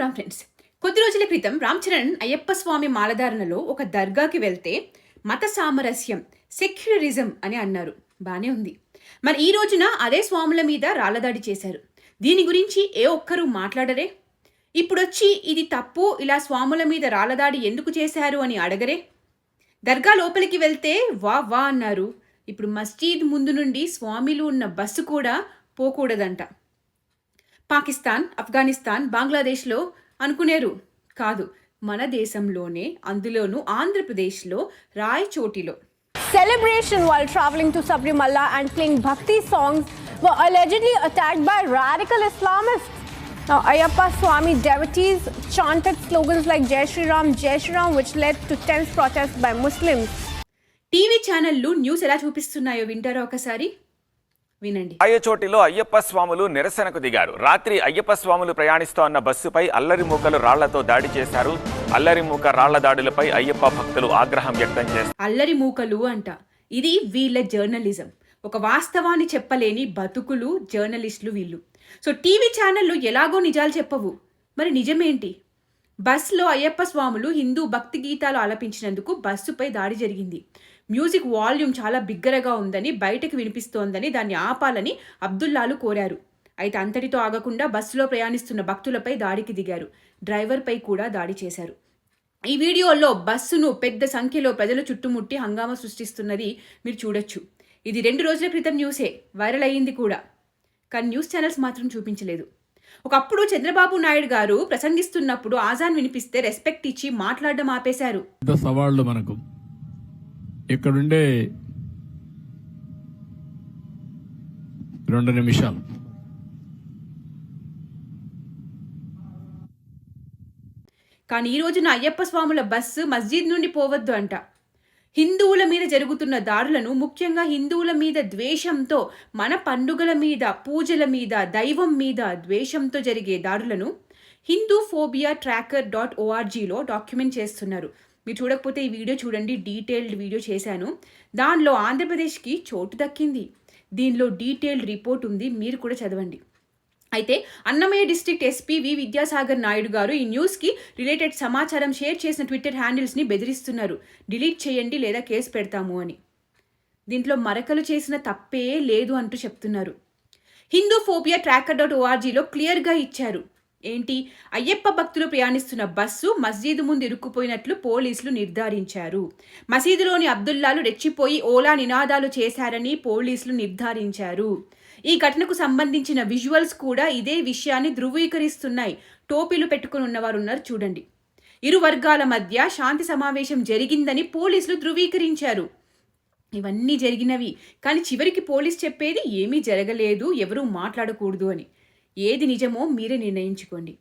Ram friends. కొద్ది రోజుల క్రితం రామ్ చరణ్ అయ్యప్ప స్వామి మాలధారణలో ఒక దర్గాకి వెళ్తే మత సామరస్యం, సెక్యులరిజం అని అన్నారు. బానే ఉంది. మరి ఈ రోజున అదే స్వాముల మీద రాళ్లదాడి చేశారు. దీని గురించి ఏ ఒక్కరూ మాట్లాడరే? ఇప్పుడొచ్చి ఇది తప్పు, ఇలా స్వాముల మీద రాళ్లదాడి ఎందుకు చేశారు అని అడగరే? దర్గా లోపలికి వెళ్తే వా వా అన్నారు. ఇప్పుడు మస్జీద్ ముందు నుండి స్వామిలు ఉన్న బస్సు కూడా పోకూడదంట. పాకిస్తాన్, ఆఫ్ఘనిస్తాన్, బంగ్లాదేశ్లో అనుకునేరు కాదు, మన దేశంలోనే, అందులోనూ ఆంధ్రప్రదేశ్లో రాయచోటిలో. Celebration while traveling to Sabrimala and playing bhakti songs were allegedly attacked by radical Islamists. Now, Ayyappa Swami devotees chanted slogans like Jai Shri Ram, which led to tense protests by Muslims. TV ఛానళ్లు news ఎలా చూపిస్తున్నాయో వింటారా ఒకసారి? వినండి. రాయచోటిలో అయ్యప్ప స్వాములు నిరసనకు దిగారు. రాత్రి అయ్యప్ప స్వాములు ప్రయాణిస్తోన్న బస్సుపై అల్లరి మూకలు రాళ్లతో దాడి చేశారు. అల్లరి మూక రాళ్ల దాడులపై అయ్యప్ప భక్తులు ఆగ్రహం వ్యక్తం చేశారు. అల్లరి మూకలు అంట. ఇది వీళ్ళ జర్నలిజం. ఒక వాస్తవాన్ని చెప్పలేని బతుకులు జర్నలిస్టులు వీళ్ళు. సో టీవీ ఛానళ్లు ఎలాగో నిజాలు చెప్పవు, మరి నిజమేంటి? బస్సులో అయ్యప్ప స్వాములు హిందూ భక్తి గీతాలు ఆలపించినందుకు బస్సుపై దాడి జరిగింది. మ్యూజిక్ వాల్యూమ్ చాలా బిగ్గరగా ఉందని, బయటకు వినిపిస్తోందని, దాన్ని ఆపాలని అబ్దుల్లాలు కోరారు. అయితే అంతటితో ఆగకుండా బస్సులో ప్రయాణిస్తున్న భక్తులపై దాడికి దిగారు. డ్రైవర్పై కూడా దాడి చేశారు. ఈ వీడియోలో బస్సును పెద్ద సంఖ్యలో ప్రజలు చుట్టుముట్టి హంగామా సృష్టిస్తున్నది మీరు చూడొచ్చు. ఇది 2 రోజుల క్రితం న్యూసే, వైరల్ అయ్యింది కూడా. కానీ న్యూస్ ఛానల్స్ మాత్రం చూపించలేదు. ఒకప్పుడు చంద్రబాబు నాయుడు గారు ప్రసంగిస్తున్నప్పుడు ఆజాన్ వినిపిస్తే రెస్పెక్ట్ ఇచ్చి మాట్లాడడం ఆపేశారు. సవాళ్లు మనకు ఇక్కడుండే 2 నిమిషాలు. కానీ ఈ రోజున అయ్యప్ప స్వాముల బస్సు మస్జిద్ నుండి పోవద్దు అంట. హిందువుల మీద జరుగుతున్న దాడులను, ముఖ్యంగా హిందువుల మీద ద్వేషంతో, మన పండుగల మీద, పూజల మీద, దైవం మీద ద్వేషంతో జరిగే దాడులను hindufobia.orgలో డాక్యుమెంట్ చేస్తున్నారు. మీరు చూడకపోతే ఈ వీడియో చూడండి, డీటెయిల్డ్ వీడియో చేశాను. దానిలో ఆంధ్రప్రదేశ్కి చోటు దక్కింది. దీనిలో డీటెయిల్డ్ రిపోర్ట్ ఉంది, మీరు కూడా చదవండి. అయితే అన్నమయ్య డిస్ట్రిక్ట్ ఎస్పీ వి విద్యాసాగర్ నాయుడు గారు ఈ న్యూస్కి రిలేటెడ్ సమాచారం షేర్ చేసిన ట్విట్టర్ హ్యాండిల్స్ని బెదిరిస్తున్నారు. డిలీట్ చేయండి లేదా కేసు పెడతాము అని. దీంట్లో మరకలు చేసిన తప్పే లేదు అంటూ చెప్తున్నారు. hindufobia.orgలో క్లియర్గా ఇచ్చారు. ఏంటి? అయ్యప్ప భక్తులు ప్రయాణిస్తున్న బస్సు మసీదు ముందు ఇరుక్కుపోయినట్లు పోలీసులు నిర్ధారించారు. మసీదులోని అబ్దుల్లాలు రెచ్చిపోయి ఓలా నినాదాలు చేశారని పోలీసులు నిర్ధారించారు. ఈ ఘటనకు సంబంధించిన విజువల్స్ కూడా ఇదే విషయాన్ని ధృవీకరిస్తున్నాయి. టోపీలు పెట్టుకుని ఉన్నవారు ఉన్నారు చూడండి. ఇరు వర్గాల మధ్య శాంతి సమావేశం జరిగిందని పోలీసులు ధృవీకరించారు. ఇవన్నీ జరిగినవి, కానీ చివరికి పోలీసు చెప్పేది ఏమీ జరగలేదు, ఎవరూ మాట్లాడకూడదు అని. ఏది నిజమో మీరే నిర్ణయించుకోండి.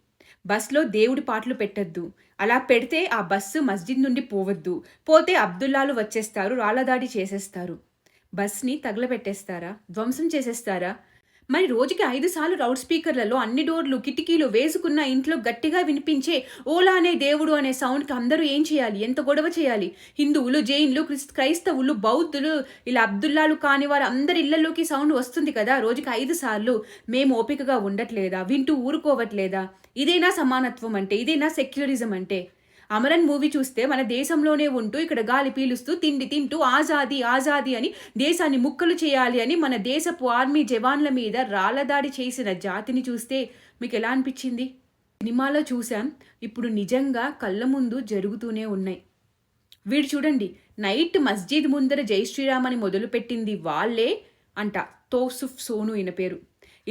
బస్లో దేవుడి పాటలు పెట్టద్దు, అలా పెడితే ఆ బస్సు మస్జిద్ నుండి పోవద్దు, పోతే అబ్దుల్లాలు వచ్చేస్తారు, రాళ్లదాడి చేసేస్తారు, బస్ని తగలబెట్టేస్తారా, ధ్వంసం చేసేస్తారా? మరి రోజుకి 5 సార్లు లౌడ్ స్పీకర్లలో అన్ని డోర్లు, కిటికీలు వేసుకున్న ఇంట్లో గట్టిగా వినిపించే ఓలా అనే దేవుడు అనే సౌండ్కి అందరూ ఏం చేయాలి? ఎంత గొడవ చేయాలి? హిందువులు, జైన్లు, క్రైస్తవులు, బౌద్ధులు, ఇలా అబ్దుల్లాలు కాని వారు అందరి ఇళ్లలోకి సౌండ్ వస్తుంది కదా రోజుకి 5 సార్లు. మేము ఓపికగా ఉండట్లేదా? వింటూ ఊరుకోవట్లేదా? ఇదేనా సమానత్వం అంటే? ఇదేనా సెక్యులరిజం అంటే? అమరన్ మూవీ చూస్తే మన దేశంలోనే ఉంటూ ఇక్కడ గాలి పీలుస్తూ తిండి తింటూ ఆజాదీ ఆజాదీ అని దేశాన్ని ముక్కలు చేయాలి అని మన దేశపు ఆర్మీ జవాన్ల మీద రాళ్లదాడి చేసిన జాతిని చూస్తే మీకు ఎలా అనిపించింది? సినిమాలో చూసాం, ఇప్పుడు నిజంగా కళ్ళ ముందు జరుగుతూనే ఉన్నాయి. వీడు చూడండి, నైట్ మస్జిద్ ముందర జై శ్రీరామ్ అని మొదలుపెట్టింది వాళ్ళే అంట. తోసుఫ్ సోను ఈయన పేరు.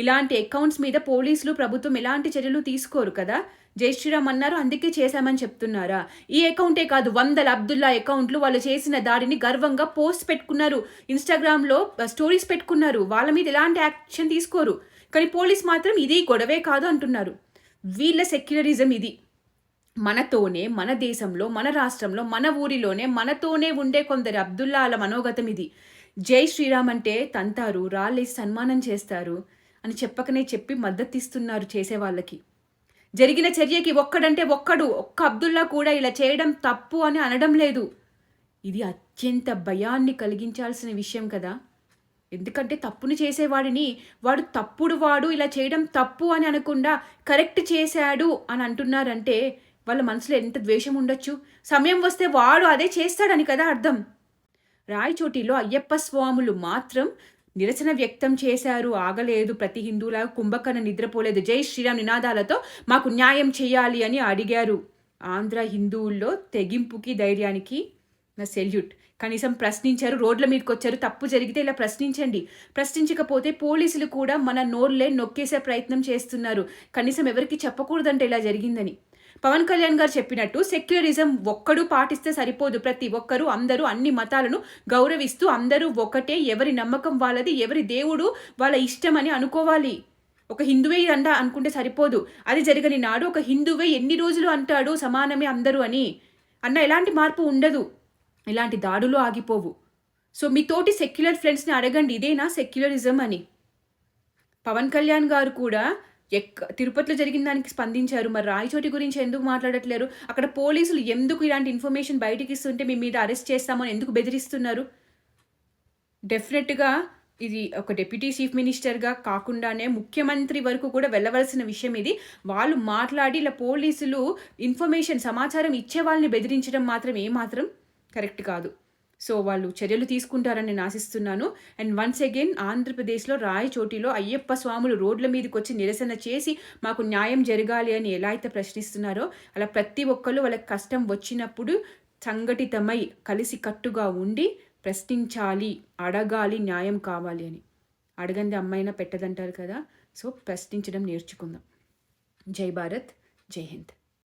ఇలాంటి అకౌంట్స్ మీద పోలీసులు, ప్రభుత్వం ఎలాంటి చర్యలు తీసుకోరు కదా. జై శ్రీరామ్ అన్నారు, అందుకే చేశామని చెప్తున్నారా? ఈ అకౌంటే కాదు, 100 అబ్దుల్లా అకౌంట్లు వాళ్ళు చేసిన దాడిని గర్వంగా పోస్ట్ పెట్టుకున్నారు, ఇన్స్టాగ్రామ్లో స్టోరీస్ పెట్టుకున్నారు. వాళ్ళ మీద ఎలాంటి యాక్షన్ తీసుకోరు, కానీ పోలీస్ మాత్రం ఇది గొడవే కాదు అంటున్నారు. వీళ్ళ సెక్యులరిజం ఇది. మనతోనే, మన దేశంలో, మన రాష్ట్రంలో, మన ఊరిలోనే మనతోనే ఉండే కొందరు అబ్దుల్లాల మనోగతం ఇది. జై శ్రీరామ్ అంటే తంతారు, రాళ్ళేసి సన్మానం చేస్తారు అని చెప్పకనే చెప్పి మద్దతిస్తున్నారు చేసే వాళ్ళకి. జరిగిన చర్యకి ఒక్కడంటే ఒక్కడు, ఒక్క అబ్దుల్లా కూడా ఇలా చేయడం తప్పు అని అనడం లేదు. ఇది అత్యంత భయాన్ని కలిగించాల్సిన విషయం కదా. ఎందుకంటే తప్పుని చేసేవాడిని వాడు తప్పుడు వాడు ఇలా చేయడం తప్పు అని అనకుండా కరెక్ట్ చేశాడు అని అంటున్నారంటే వాళ్ళ మనసులో ఎంత ద్వేషం ఉండొచ్చు. సమయం వస్తే వాడు అదే చేస్తాడని కదా అర్థం. రాయచోటిలో అయ్యప్ప స్వాములు మాత్రం నిరసన వ్యక్తం చేశారు. ఆగలేదు. ప్రతి హిందువులా కుంభకర్ణ నిద్రపోలేదు. జై శ్రీరామ్ నినాదాలతో మాకు న్యాయం చేయాలి అని అడిగారు. ఆంధ్ర హిందువుల్లో తెగింపుకి ధైర్యానికి నా సెల్యూట్. కనీసం ప్రశ్నించారు, రోడ్ల మీదకి వచ్చారు. తప్పు జరిగితే ఇలా ప్రశ్నించండి. ప్రశ్నించకపోతే పోలీసులు కూడా మన నోర్లే నొక్కేసే ప్రయత్నం చేస్తున్నారు. కనీసం ఎవరికి చెప్పకూడదంటే ఇలా జరిగిందని. పవన్ కళ్యాణ్ గారు చెప్పినట్టు సెక్యులరిజం ఒక్కడు పాటిస్తే సరిపోదు. ప్రతి ఒక్కరూ అందరూ అన్ని మతాలను గౌరవిస్తూ అందరూ ఒకటే, ఎవరి నమ్మకం వాళ్ళది, ఎవరి దేవుడు వాళ్ళ ఇష్టం అని అనుకోవాలి. ఒక హిందువే అనుకుంటే సరిపోదు. అది జరగని నాడు ఒక హిందువే ఎన్ని రోజులు అంటాడు సమానమే అందరూ అని అన్న ఎలాంటి మార్పు ఉండదు. ఇలాంటి దాడులు ఆగిపోవు. సో మీ తోటి సెక్యులర్ ఫ్రెండ్స్ని అడగండి, ఇదేనా సెక్యులరిజం అని. పవన్ కళ్యాణ్ గారు కూడా తిరుపతిలో జరిగిన దానికి స్పందించారు. మరి రాయచోటి గురించి ఎందుకు మాట్లాడట్లేరు? అక్కడ పోలీసులు ఎందుకు ఇలాంటి ఇన్ఫర్మేషన్ బయటికి ఇస్తుంటే మీ మీద అరెస్ట్ చేస్తామని ఎందుకు బెదిరిస్తున్నారు? డెఫినెట్గా ఇది ఒక డిప్యూటీ చీఫ్ మినిస్టర్గా కాకుండానే ముఖ్యమంత్రి వరకు కూడా వెళ్ళవలసిన విషయం ఇది. వాళ్ళు మాట్లాడి ఇలా పోలీసులు సమాచారం ఇచ్చే వాళ్ళని బెదిరించడం మాత్రం ఏమాత్రం కరెక్ట్ కాదు. సో వాళ్ళు చర్యలు తీసుకుంటారని నేను ఆశిస్తున్నాను. అండ్ వన్స్ అగైన్ ఆంధ్రప్రదేశ్లో రాయచోటిలో అయ్యప్ప స్వాములు రోడ్ల మీదకి వచ్చి నిరసన చేసి మాకు న్యాయం జరగాలి అని ఎలా అయితే ప్రశ్నిస్తున్నారో అలా ప్రతి ఒక్కరు వాళ్ళకి కష్టం వచ్చినప్పుడు సంఘటితమై కలిసి కట్టుగా ఉండి ప్రశ్నించాలి, అడగాలి, న్యాయం కావాలి అని. అడగంది అమ్మాయినా పెట్టదంటారు కదా. సో ప్రశ్నించడం నేర్చుకుందాం. జై భారత్, జై హింద్.